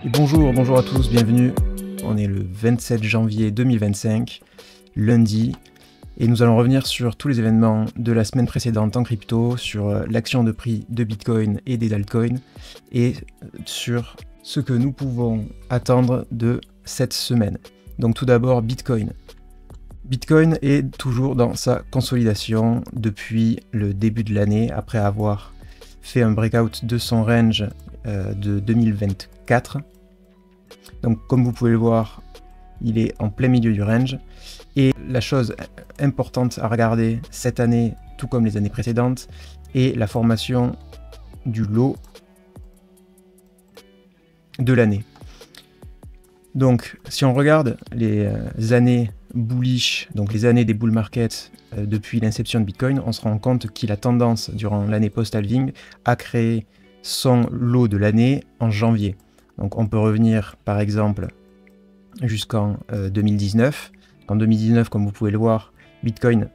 Et bonjour à tous, bienvenue. On est le 27 janvier 2025, lundi, et nous allons revenir sur tous les événements de la semaine précédente en crypto, sur l'action de prix de Bitcoin et des altcoins, et sur ce que nous pouvons attendre de cette semaine. Donc tout d'abord, Bitcoin. Bitcoin est toujours dans sa consolidation depuis le début de l'année, après avoir fait un breakout de son range de 2024. Donc comme vous pouvez le voir, il est en plein milieu du range. Et la chose importante à regarder cette année, tout comme les années précédentes, est la formation du lot de l'année. Donc si on regarde les années bullish, donc les années des bull markets depuis l'inception de Bitcoin, on se rend compte qu'il a tendance durant l'année post-halving à créer son lot de l'année en janvier. Donc on peut revenir par exemple jusqu'en 2019. En 2019, comme vous pouvez le voir, Bitcoin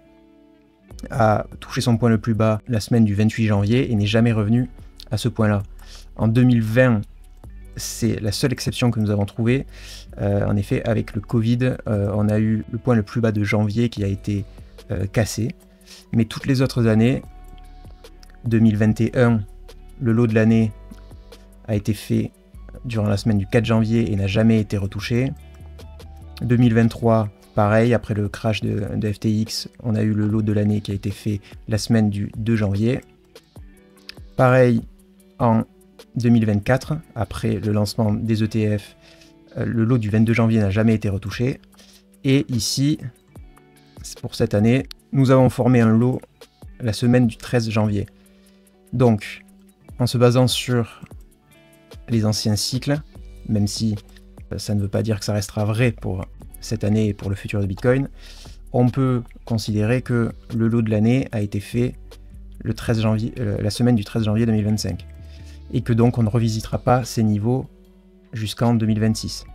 a touché son point le plus bas la semaine du 28 janvier et n'est jamais revenu à ce point-là. En 2020, c'est la seule exception que nous avons trouvée. En effet, avec le Covid, on a eu le point le plus bas de janvier qui a été cassé. Mais toutes les autres années, 2021, le lot de l'année a été fait durant la semaine du 4 janvier et n'a jamais été retouché. 2023, pareil, après le crash de FTX, on a eu le lot de l'année qui a été fait la semaine du 2 janvier. Pareil, en 2024, après le lancement des ETF, le lot du 22 janvier n'a jamais été retouché. Et ici, pour cette année, nous avons formé un lot la semaine du 13 janvier. Donc, en se basant sur les anciens cycles, même si ça ne veut pas dire que ça restera vrai pour cette année et pour le futur de Bitcoin, on peut considérer que le lot de l'année a été fait le 13 janvier, la semaine du 13 janvier 2025. Et que donc on ne revisitera pas ces niveaux jusqu'en 2026.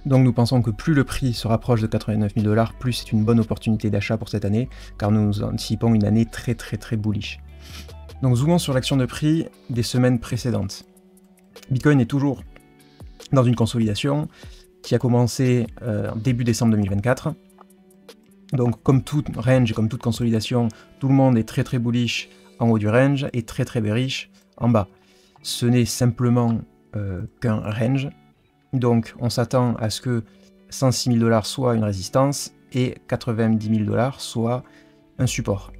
Donc nous pensons que plus le prix se rapproche de 89 000 $, plus c'est une bonne opportunité d'achat pour cette année, car nous anticipons une année très bullish. Donc zoomons sur l'action de prix des semaines précédentes. Bitcoin est toujours dans une consolidation qui a commencé début décembre 2024. Donc comme toute range et comme toute consolidation, tout le monde est très bullish en haut du range et très bearish en bas. Ce n'est simplement qu'un range, donc on s'attend à ce que 106 000 $ soit une résistance et 90 000 $ soit un support.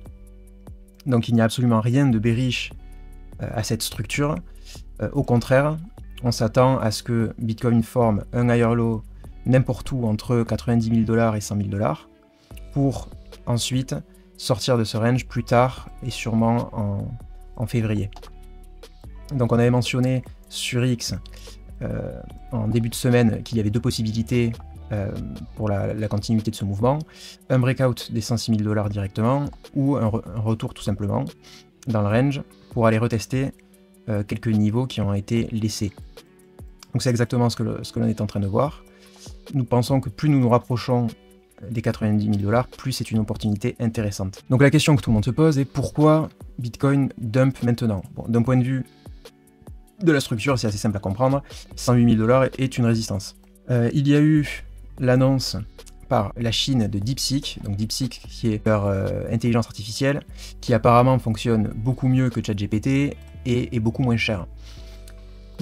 Donc il n'y a absolument rien de bearish à cette structure. Au contraire, on s'attend à ce que Bitcoin forme un higher low n'importe où entre 90 000 $ et 100 000 $ pour ensuite sortir de ce range plus tard et sûrement en février. Donc on avait mentionné sur X en début de semaine qu'il y avait deux possibilités pour la continuité de ce mouvement. Un breakout des 106 000 $ directement ou un retour tout simplement dans le range pour aller retester quelques niveaux qui ont été laissés. Donc c'est exactement ce que l'on est en train de voir. Nous pensons que plus nous nous rapprochons des 90 000 $, plus c'est une opportunité intéressante. Donc la question que tout le monde se pose est pourquoi Bitcoin dump maintenant? Bon, d'un point de vue de la structure, c'est assez simple à comprendre. 108 000 $ est une résistance. Il y a eu l'annonce par la Chine de DeepSeek, donc DeepSeek qui est leur intelligence artificielle, qui apparemment fonctionne beaucoup mieux que ChatGPT et est beaucoup moins cher.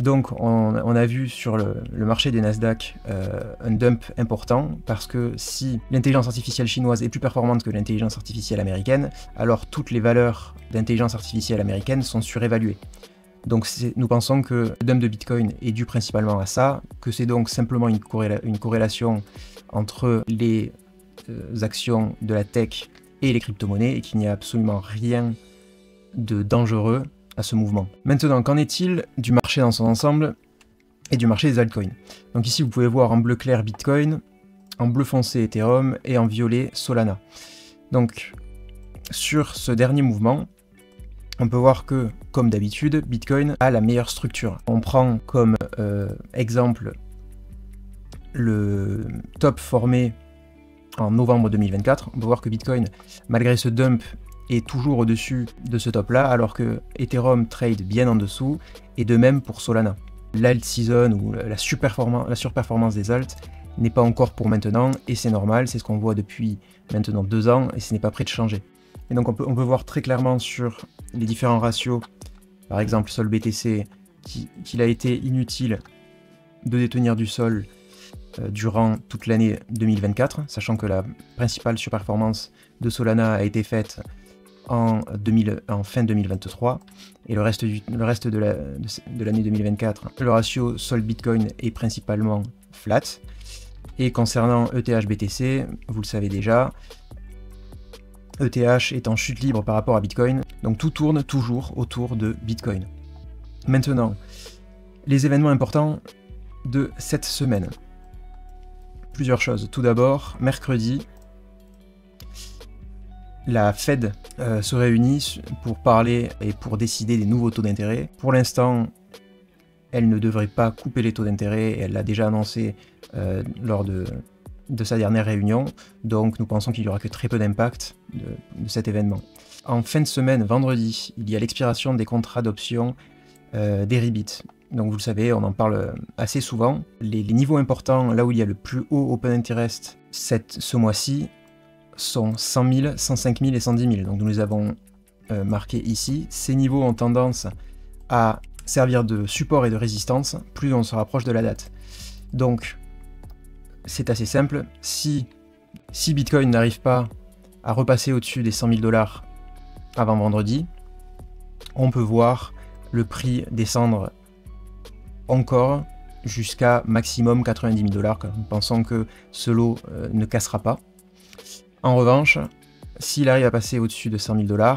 Donc on a vu sur le marché des Nasdaq un dump important, parce que si l'intelligence artificielle chinoise est plus performante que l'intelligence artificielle américaine, alors toutes les valeurs d'intelligence artificielle américaine sont surévaluées. Donc nous pensons que le dump de Bitcoin est dû principalement à ça, que c'est donc simplement une corrélation entre les actions de la tech et les crypto-monnaies, et qu'il n'y a absolument rien de dangereux à ce mouvement. Maintenant, qu'en est-il du marché dans son ensemble et du marché des altcoins? Donc ici vous pouvez voir en bleu clair Bitcoin, en bleu foncé Ethereum et en violet Solana. Donc sur ce dernier mouvement, on peut voir que, comme d'habitude, Bitcoin a la meilleure structure. On prend comme exemple le top formé en novembre 2024. On peut voir que Bitcoin, malgré ce dump, est toujours au-dessus de ce top-là, alors que Ethereum trade bien en dessous, et de même pour Solana. l'alt season ou la surperformance des alts n'est pas encore pour maintenant, et c'est normal, c'est ce qu'on voit depuis maintenant 2 ans, et ce n'est pas prêt de changer. Et donc on peut voir très clairement sur les différents ratios, par exemple Sol BTC, qu'il a été inutile de détenir du sol durant toute l'année 2024, sachant que la principale surperformance de Solana a été faite en fin 2023, et le reste de l'année 2024, le ratio Sol Bitcoin est principalement flat. Et concernant ETH BTC, vous le savez déjà, ETH est en chute libre par rapport à Bitcoin, donc tout tourne toujours autour de Bitcoin. Maintenant, les événements importants de cette semaine. Plusieurs choses. Tout d'abord, mercredi, la Fed se réunit pour parler et pour décider des nouveaux taux d'intérêt. Pour l'instant, elle ne devrait pas couper les taux d'intérêt, elle l'a déjà annoncé lors de sa dernière réunion, donc nous pensons qu'il n'y aura que très peu d'impact de cet événement. En fin de semaine, vendredi, il y a l'expiration des contrats d'option des Rebit. Donc vous le savez, on en parle assez souvent. Les niveaux importants, là où il y a le plus haut open interest ce mois-ci, sont 100 000, 105 000 et 110 000. Donc nous les avons marqués ici. Ces niveaux ont tendance à servir de support et de résistance plus on se rapproche de la date. Donc c'est assez simple. Si Bitcoin n'arrive pas à repasser au-dessus des 100 000 $ avant vendredi, on peut voir le prix descendre encore jusqu'à maximum 90 000 $. Nous pensons que ce lot ne cassera pas. En revanche, s'il arrive à passer au-dessus de 100 000 $,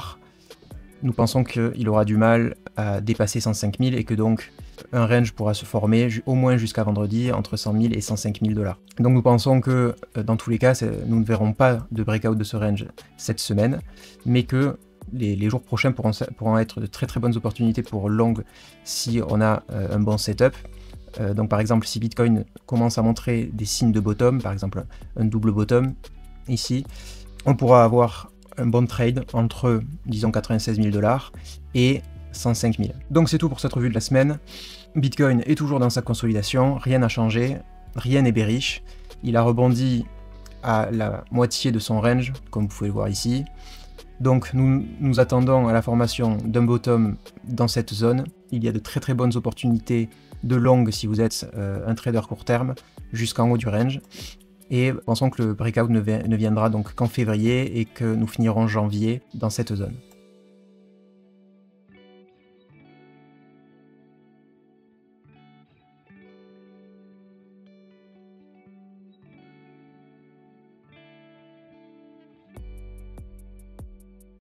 nous pensons qu'il aura du mal à dépasser 105 000 et que donc un range pourra se former au moins jusqu'à vendredi entre 100 000 et 105 000 $. Donc nous pensons que dans tous les cas, nous ne verrons pas de breakout de ce range cette semaine, mais que les jours prochains pourront être de très très bonnes opportunités pour long si on a un bon setup. Donc par exemple, si Bitcoin commence à montrer des signes de bottom, par exemple un double bottom ici, on pourra avoir un bon trade entre, disons, 96 000 $ et 105 000. Donc c'est tout pour cette revue de la semaine. Bitcoin est toujours dans sa consolidation, rien n'a changé, rien n'est bearish. Il a rebondi à la moitié de son range, comme vous pouvez le voir ici. Donc nous attendons à la formation d'un bottom dans cette zone. Il y a de très très bonnes opportunités de long si vous êtes un trader court terme jusqu'en haut du range. Et pensons que le breakout ne viendra donc qu'en février et que nous finirons janvier dans cette zone.